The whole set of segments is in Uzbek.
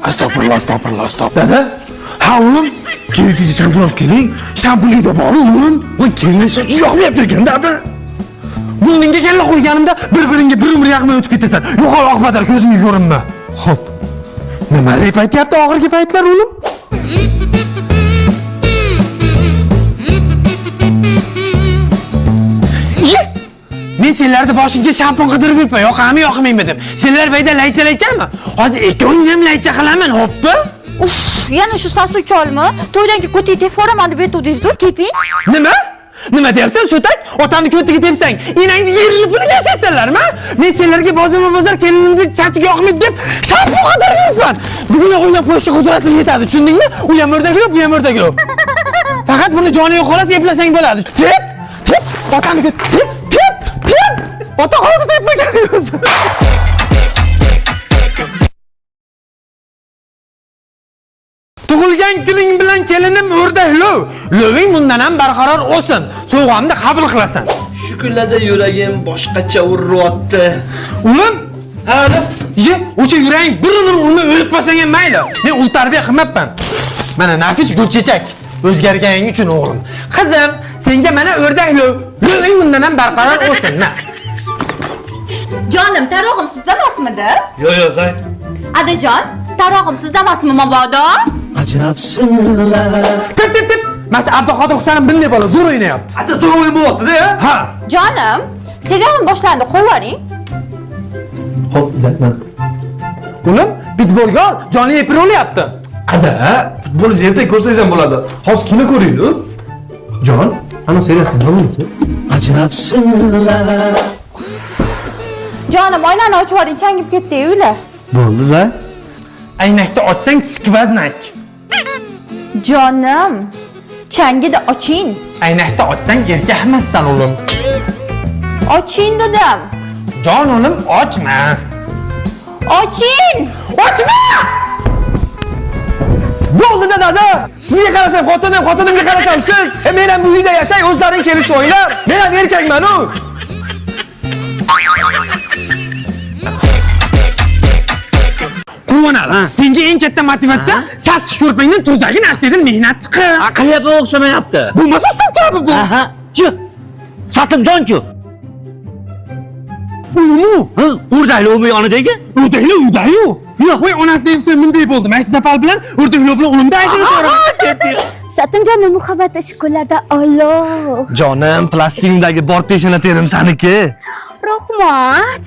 Astagfirullah. Dada, ha oğlum, kelisiga shampun olib keling. Shampunli deb oling. Voy, kelin soch yoqmayapti ekan, dada. Burningga kalla qo'yganimda bir-biringga bir umr yoqmay o'tib ketasan. Yo'qol oqbatar ko'zimga ko'rinma. Xo'p. Nima deb aytyapti oxirgi paytlar o'g'lim? Men senlarni boshingga shampun qidirib yuribman, yoqmaymi deb. Senlar bayda laycha-laychami? Hozir ikkovingni ham laycha qilaman, xo'pmi? Uf, yana shu sassiq cholmi? To'ydan keyin ko'tiga tepvoraman deb aytdingiz-ku, teping. Nima deyapsan, So'tak? Otamni ko'tiga tepsang, enangni yerilib pulga yashaysanlarmi? Men senlarga bozor kelinimni chachiga yoqmaydi deb shampun qidirib yuribman. Bugun o'ylab qo'yishga qudratim yetadi, tushundingmi? U ham o'rdaklab, bu ham o'rdaklab. Faqat buni joniga xolos eplasang bo'ladi. Tep! Otamni tep! Ota qoldi tepmagan o'zi. Tug'ilgan kuning bilan kelinim o'rdaklov. Loving bundan ham barqaror o'sin. Sovg'amni qabul qilasan. Shu kunlarda yuragim boshqacha uryapti. Ulim? Ha, o'sha yurang bir umr o'lib qolsang ham mayli. Men ul tarbiya qilmabman. Mana nafis gulchechak. O'zgarganing uchun o'g'lim. Qizim, senga mana o'rdaklov. Loving bundan ham barqaror o'sin. Jonim, tarog'im sizda emasmidi? Yo'q, Zay. Adajon, tarog'im sizda emasmi mabodo? Ajabsizlar. Tip. Mana Abduqodir Husayn bunday bola zo'r o'ynayapti. Ata zo'r o'ynayapti-da. Ha. Jonim, serial boshlandi, qo'yvaring. Xo'p, Zakman. Ulim, pitbolga ol, jonli efir o'lyapti. Ada, futbol erta ko'rsangiz ham bo'ladi. Hozir kino ko'ring-ku. Jon, ana seriyasi nima bo'ldi? Ajabsizlar. Jonim, oynani ochib yuboring, changib ketdi-yu uylar. Bo'ldi, Zay. Aynakni ochsang skvaznak. Jonim, changida oching. Aynakni ochsang erkak emassan o'g'lim. Oching dedim. Jon o'g'lim, ochma. Oching! Ochma! Bo'ldi dada. Sizga qarasam xotinimga qarasam siz. Men ham bu uyda yashay, o'zlaring kelishib o'ylar. Men ham erkakman-ku. Quvonadi. Senga eng katta motivatsiya sassiq ko'rpangdan turdagi narsadan mehnat qil. Aqlyapti, o'xshamayapti. Bo'lmasa so'chrabi bu. Aha. Shu. Satimjon-ku. Ulu. Ha, o'rdakli yonidagi? Uydayu. Yo'q, voy onasi debsa bunday bo'ldi. Mana shu zapal bilan o'rdaklar bilan o'limda aytib o'raman. Satimjonning muhabbati shu kunlarda Alloh. Jonim, plastikdagi bor peshona terim saniki. Rahmat.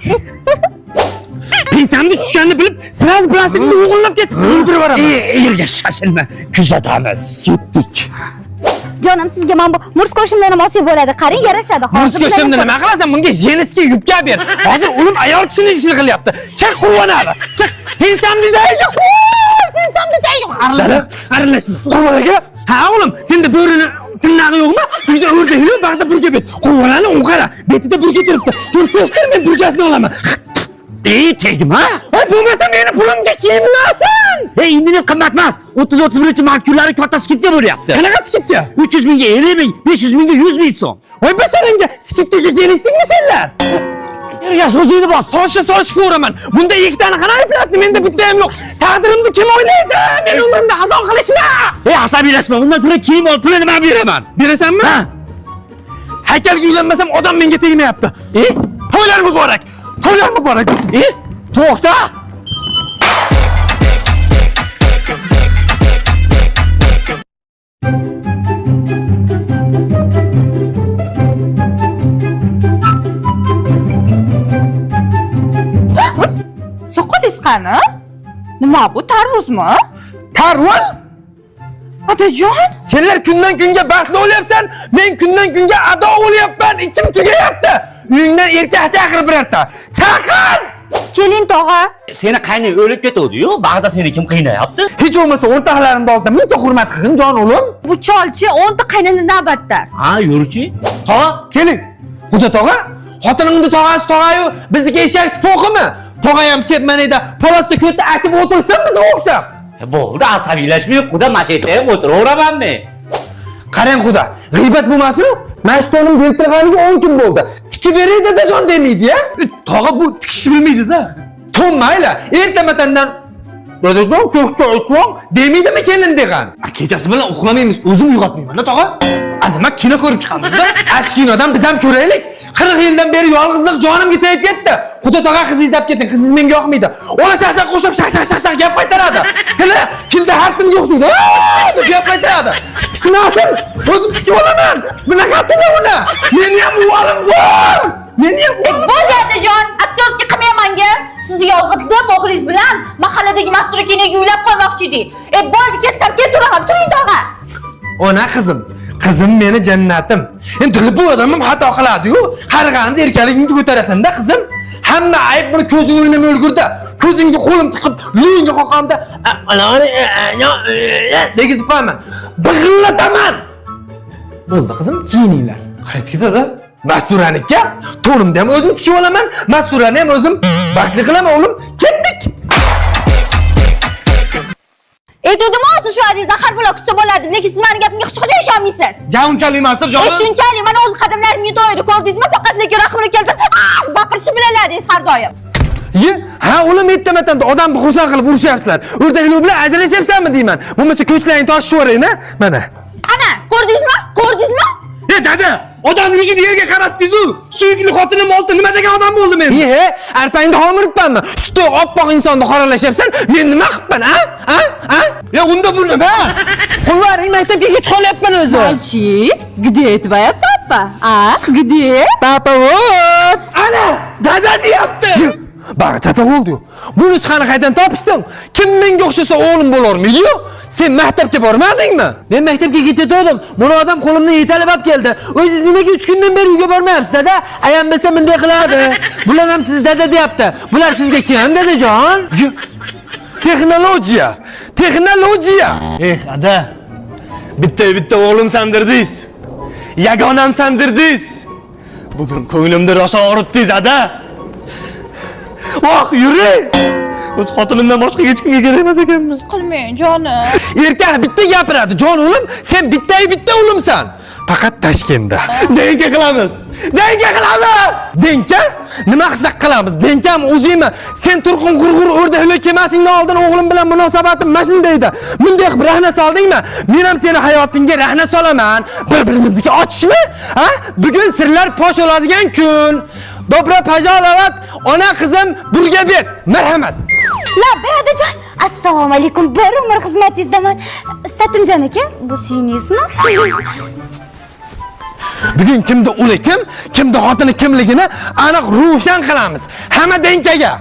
Pensamni tushganini bilib, sizlar plastikni o'g'irlab ketib, o'ldirib yuboraman. Yerga shoshilma. Kuzatamiz. Ketdik. Jonim, sizga men bu murs ko'shimdan ham olsak bo'ladi. Qarang, yarashadi. Murs ko'shimni nima qilasan? Bunga jeniskiga yubka ber. Hozir o'lim ayol kishini ishini qilyapti. Chiq quvonadi. Chiq. Pensamni joyiga qo'y. Pensamni joyiga. Aralashma. Quvonadiga. Ha, o'g'lim, senda bo'rini tinnag'i yo'qmi? Uyda o'rdaklar, bag'da burga bet. Quvonani u qara. Betida burga turibdi. Sen to'xtir, men burgasini olaman. Tegdim ha? Bo'lmasa meni pulimga kiyimlasin. Endi qimmat emas. 30-31 mart kunlari katta skidga bo'lyapti. Qanaqa skidga? 300 mingga 50 ming, 500 mingga 100 ming so'm. Voy basharangga skidga kelishdingmi senlar? Yerga so'zingni bos, sochib ko'raman. Bunda ikkitani qanaqa plastik, menda bitta ham yo'q. Taqdirimni kim o'ylaydi? Men umrimda xazon qilishma. Asabiylashma. Undan ko'ra kiyim olib pulini men beraman. Berasanmi? Ha. Haykalga uylanmasam odam menga tegmayapti. To'ylar muborak. To'ylar muborak. To'xta. Soqolingiz qani? Nima bu, tarvuzmi? Tarvuz? Otajon, Senlar kundan kunga baxtli bo'lyapsan, men kundan kunga ado bo'lyapman. Ichim tugayapti. Uyingdan erkak chaqir birorta. Chaqir! keling tog'a. Seni qaynay o'lib ketdi-yu, bag'da seni kim qiynayapti? Hech bo'lmasa o'rtoqlarimni oldida mencha hurmat qilgin, jon o'g'lim. Bu cholchi 10 ta qaynanadan battar. Ha, yurchi. Tog'a, keling. Xudo tog'a, xotinimni tog'asi-yu, bizniki eshak po'qimi? Tog'a ham kelib menida polosda ko'tda achib o'tirsin bizga o'xshab. Bo'ldi, asabiylashmay, quda mashayda ham o'tiraveraman men. Qarang xudo, g'iybat bo'lmasin-ku. Mashtonim deltirganiga 10 kun bo'ldi. Tikib beray dadajon demaydi-ya. Tog'a bu tikishni bilmaydi-da. To'nmayla, ertamatandan Dadajon, ko'kda aytmoq demaydimi kelin degan? Kechasi bilan uxlamaymiz, o'zim uyg'otmayman-da, tog'a. Nima kino ko'rib chiqamiz-da? Ash kinodan biz ham ko'raylik. 40 yildan beri yolg'izlik jonimga tegib ketdi. Xudo tog'a qiz izlab keting, qizingiz menga yoqmaydi. Ola shaq qo'shib shaq gap qaytaradi. Tilda har kimga o'xshaydi. deb gap qaytaradi. Tushunasizmi? O'zim kichik olaman. Bunaqa qilaman. Meni ham o'g'lim bor. Meni ham Bo'ladi jon, aktyorga qilmayman-ga. Siz yolg'izlik o'g'lingiz bilan mahalladagi mastura kinoga uylab qo'ymoqchi edik. Bo'ldi, ketsam keltiraman, turing tog'a. Ona qizim. Qizim meni jannatim. Endi bu odamim xato qiladi-yu, qarg'anda erkaligingni ko'tarasan-da qizim. Hamma ayb buni ko'zing o'ynamay ulgurdi. Ko'zingga qo'lim tiqib, luyingga qoqamda, degizib qo'yaman. Big'illataman. Bo'ldi qizim, kiyininglar. Qaytib ketadi. Masturaniga to'nimni ham o'zim tikib olaman, masturani ham o'zim baxtli qilaman o'g'lim. Ketdik. Dedim o'zi shu adizdan har bola kutsa bo'ladi, lekin siz meni gapimga hech qachon ishonmaysiz. Javunchalik mastur jonim. Shunchalik men o'z qadamlarimga to'ydi, ko'rdingizmi? Faqat lekin rahmini keltirib, baqirishni bilalardingiz har doim. Ha, o'lim aytdim-aytdim, odamni xursand qilib urishyapsizlar. O'rdaklar bilan ajrashyapsanmi deyman. Bo'lmasa ko'chlaring toshib yuboraymi? Mana. Ana, ko'rdingizmi? Ko'rdingizmi? Dada, odam yuzini yerga qaratdingiz-ku. Suyukli xotinim oldi, nima degan odam bo'ldim men? Arpangda homiribmanmi? Sutda oppoq insonni qoralashyapsan, men nima qilibman, ha? Ya unda bu nima? Qo'llaring maktabga kech qolyapman o'zi. Mальчик, где твоя папа? Где? Papa vot. Ana, dada deyapti. Bag'chata bo'ldi-yu. Buni chiqani qaydan topishding? Kim menga o'xshasa o'g'lim bo'larmidi-yu? Sen maktabga bormadingmi? Men maktabga ketdim. Buni odam qo'limdan yetalab olib keldi. O'zingiz nimaga 3 kundan beri uyga bormayapsiz, dada? Ayam bilsa bunday qiladi. Bular ham siz dada deyapti. Bular sizga kim, dadajon? Texnologiya. Ada. Bitta o'g'lim sandirdingiz. Yagonam sandirdingiz. Bugun ko'nglimda rosa og'ritdingiz, ada. Voh, yuring. O'z xotinimdan boshqa hech kimga kerak emas ekanman. Qilmang, jonim. Erkak bitta gapiradi, jon o'g'lim, sen bitta o'g'limsan. Faqat Toshkentda. Denka qilamiz. Denka? Nima qilsak qilamiz? Denkam o'zingmi? Sen turqun qurg'ur o'rdaklar kelmasingdan oldin o'g'lim bilan munosabatim mana shunday edi. Bunday qilib rahna soldingmi? Men ham seni hayotingga rahna solaman. Bir-birimizniki ochishmi? Ha? Bugun sirlar fosh bo'ladigan kun. Dobro pajalavat, ona qizim burga bet. Marhamat. Labbi adajon. Assalomu alaykum. Bir umr xizmatingizdaman. Satimjon aka, bu singizmi? Bugun kimda o'li kimda xotini kimligini aniq ro'shan qilamiz. Hamma denkaga.